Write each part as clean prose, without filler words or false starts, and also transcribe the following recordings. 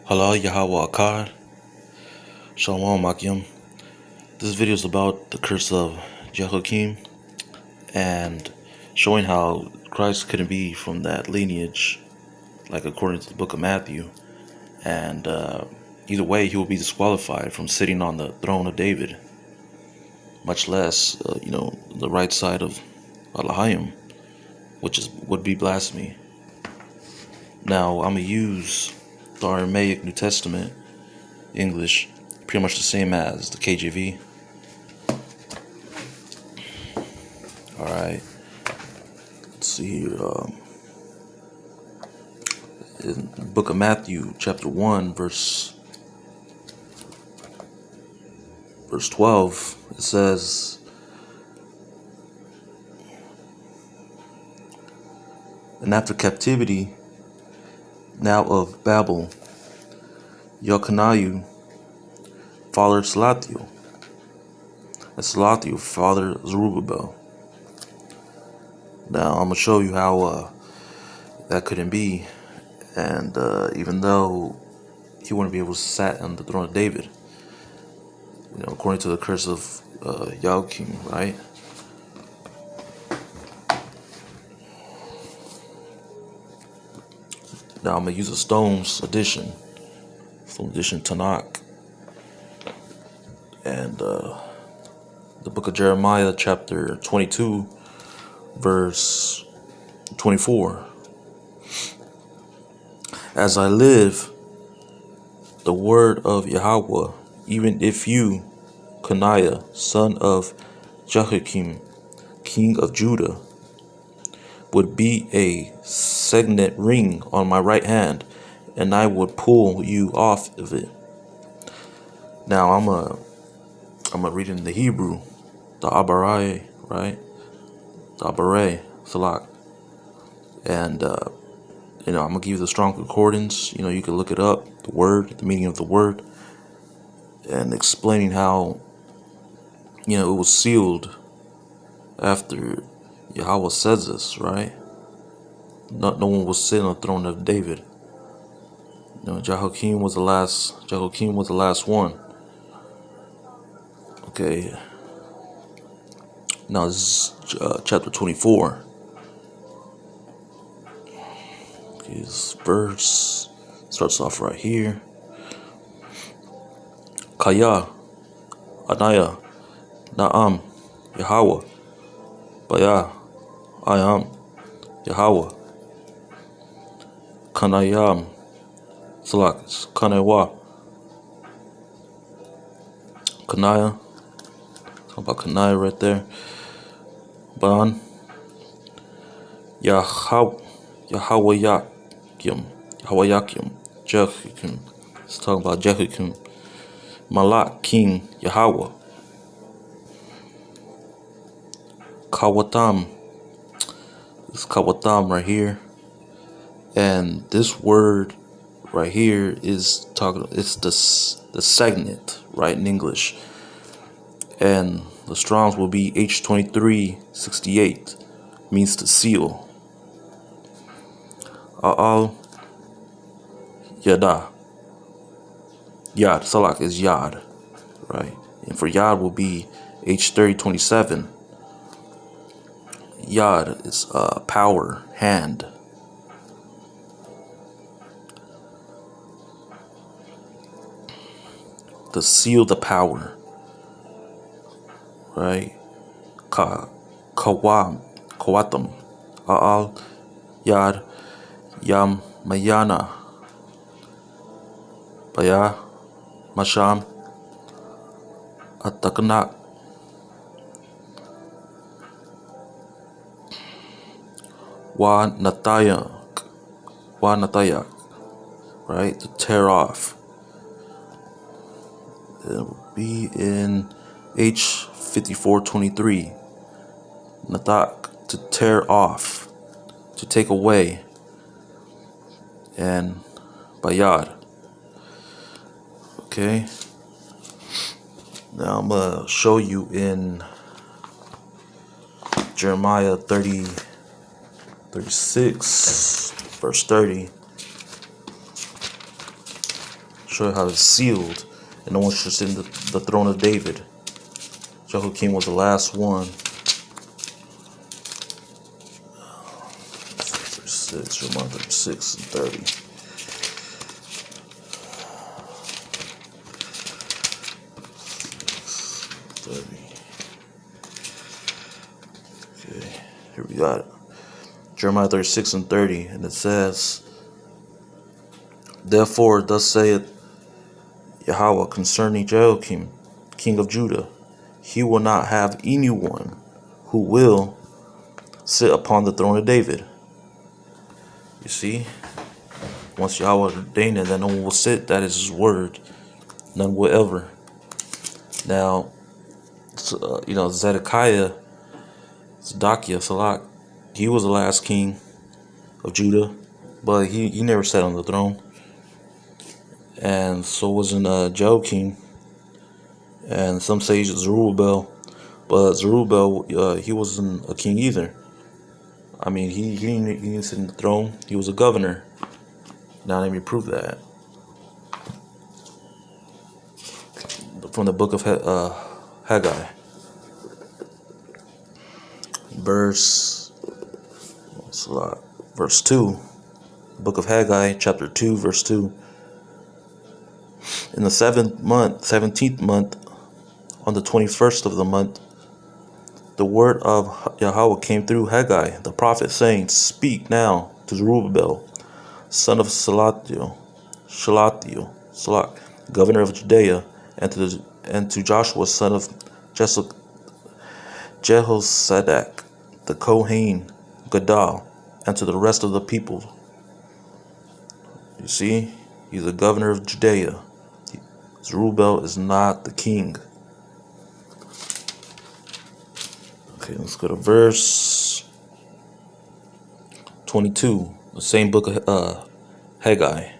Halal Yahweh Akkad, Shalom Akim. This video is about the curse of Jehoiakim and showing how Christ couldn't be from that lineage, like according to the book of Matthew. And either way, he will be disqualified from sitting on the throne of David, much less, the right side of Elohim, which would be blasphemy. Now, I'm going to use the Aramaic New Testament English, pretty much the same as the KJV. Alright, let's see here. In the book of Matthew, chapter 1, verse 12, it says, "And after captivity, now of Babel, Yochanan fathered Salathiel, and Salathiel fathered Zerubbabel." Now, I'm going to show you how that couldn't be. And even though he wouldn't be able to sit on the throne of David, according to the curse of Jehoiakim, right? Now, I'm going to use a Stone's edition, from edition Tanakh. And the book of Jeremiah, chapter 22, verse 24. "As I live, the word of Yahweh, even if you, Coniah, son of Jehoiakim, king of Judah, would be a signet ring on my right hand, and I would pull you off of it." Now I'm a read in the Hebrew, the Abarai, right? The Abarai, Salak. And I'm gonna give you the strong concordance. You can look it up, the word, the meaning of the word, and explaining how it was sealed after Yahweh says this, right? No one was sitting on the throne of David. Jehoiakim was the last one. Okay. Now this is chapter 24. Okay, this verse starts off right here. "Kaya, Anaya, Naam, Yahweh, Baya, I am Yahweh, Kanayam, Salakis, Kanewa, Kanaya." Talk about Kanaya right there. Ban, Jehoiakim, Jehoiakim. Let's talk about Jehoiakim. Malak, King Yahweh. Kawatam. This is Kawatam right here. And this word right here is it's the signet, right, in English. And the Strongs will be H2368, means to seal. Al Yada. Yad, Salak is Yad, right? And for Yad will be H3027. Yad is power, hand. To seal the power, right? Kawatam. Al Yad Yam Mayana. Baya Masham Ataknak. Wa Natayak, right? To tear off. It will be in H5423. Natak, to tear off, to take away. And Bayad. Okay. Now I'm going to show you in Jeremiah 36, verse 30. show you how it's sealed, and no one should sit in the throne of David. Jehoiakim was the last one. 36, Jeremiah 36 and 30. Okay, here we got it. Jeremiah 36 and 30, and it says, Therefore, thus saith Yahweh concerning Jehoiakim, king of Judah, he will not have anyone who will sit upon the throne of David. You see, once Yahweh ordained it, that no one will sit, that is his word. None will ever. Now, Zedekiah, Salak, he was the last king of Judah, but he never sat on the throne. And so wasn't Jehoiakim, and some say Zerubbabel, but Zerubbabel, he wasn't a king either. I mean, he didn't sit in the throne. He was a governor. Now let me prove that. From the book of Haggai, verse 2. Book of Haggai, chapter 2, verse 2. In the 17th month, on the 21st of the month, the word of Yahweh came through Haggai, the prophet, saying, Speak now to Zerubbabel, son of Salak, governor of Judea, and to Joshua, son of Jehozadak, the Kohen Gadol, and to the rest of the people. You see, he's the governor of Judea. Zerubbabel is not the king. Okay, let's go to verse 22, the same book of Haggai.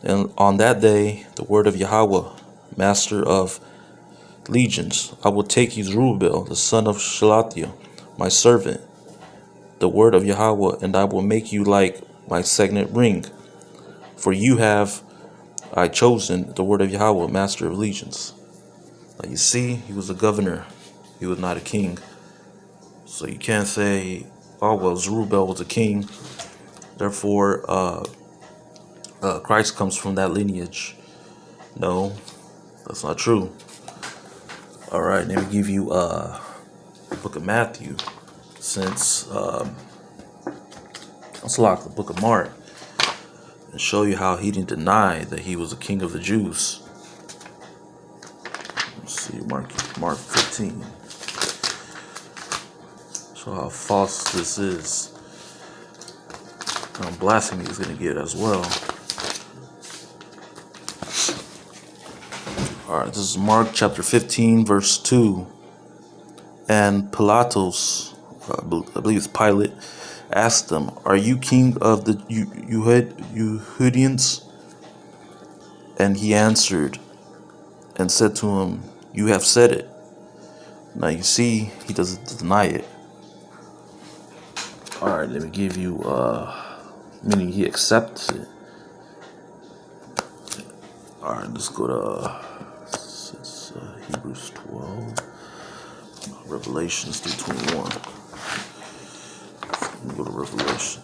And on that day, the word of Yahweh, master of legions, I will take you, Zerubbabel, the son of Shealtiel, my servant, the word of Yahweh, and I will make you like my signet ring. For you have I chosen the word of Yahweh, master of legions. Now you see, he was a governor. He was not a king. So you can't say, oh, well, Zerubbabel was a king. Therefore, Christ comes from that lineage. No, that's not true. All right, let me give you the book of Matthew. Since let's lock the book of Mark and show you how he didn't deny that he was the king of the Jews. Let's see, Mark 15. Show how false this is. Blasphemy is going to get as well. Alright, this is Mark chapter 15, verse 2. And Pilatus, I believe it's Pilate, asked them, Are you king of the Yehudians? And he answered and said to him, You have said it. Now you see, he doesn't deny it. Alright, let me give you, meaning he accepts it. Alright, let's go to Hebrews 12, Revelations 3:21. Let me go to Revelations.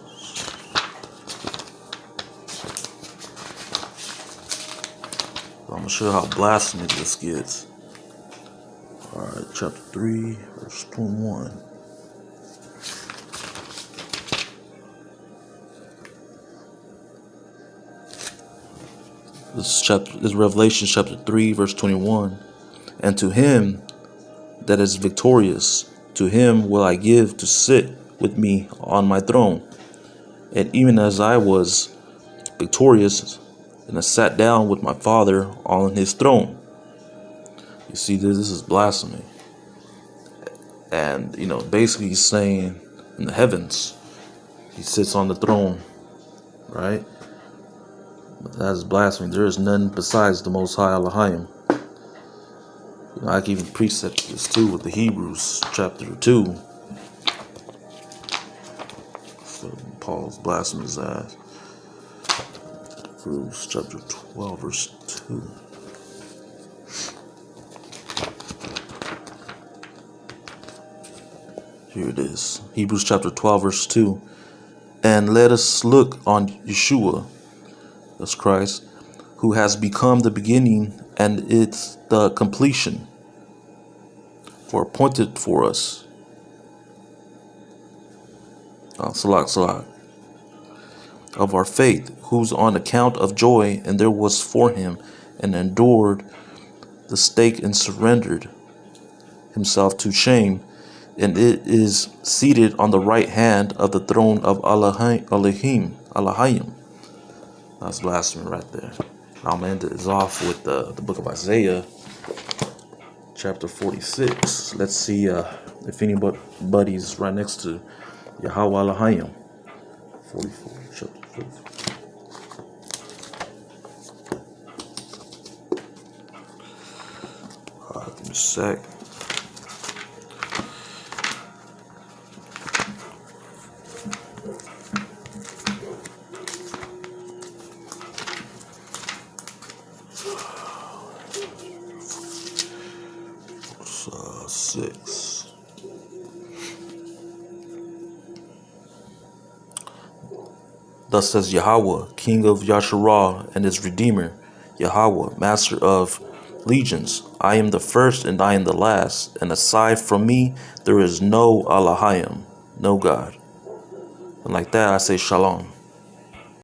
I'm going to show you how blasphemous this gets. Alright, chapter 3, verse 21. This is Revelation chapter 3, verse 21. And to him that is victorious, to him will I give to sit with me on my throne. And even as I was victorious, and I sat down with my Father on his throne. You see, this is blasphemy. And, basically he's saying in the heavens, he sits on the throne, right? But that is blasphemy. There is none besides the Most High Elohim. I can even precept this too with the Hebrews chapter 2. So Paul's blasphemous ass. Hebrews chapter 12, verse 2. Here it is. Hebrews chapter 12, verse 2. And let us look on Yeshua, that's Christ, who has become the beginning and it's the completion, for appointed for us. Salak. Of our faith, who's on account of joy, and there was for him, and endured the stake and surrendered himself to shame, and it is seated on the right hand of the throne of Elohim. That's blasphemy right there. I'm going to end it off with the book of Isaiah, chapter 46. Let's see if anybody's right next to Yahweh Elohim. 44, chapter 44. Give me a sec. Six. Thus says Yahweh, King of Yasharah and his Redeemer, Yahweh, Master of legions. I am the first and I am the last, and aside from me there is no Elohim, no God. And like that I say Shalom.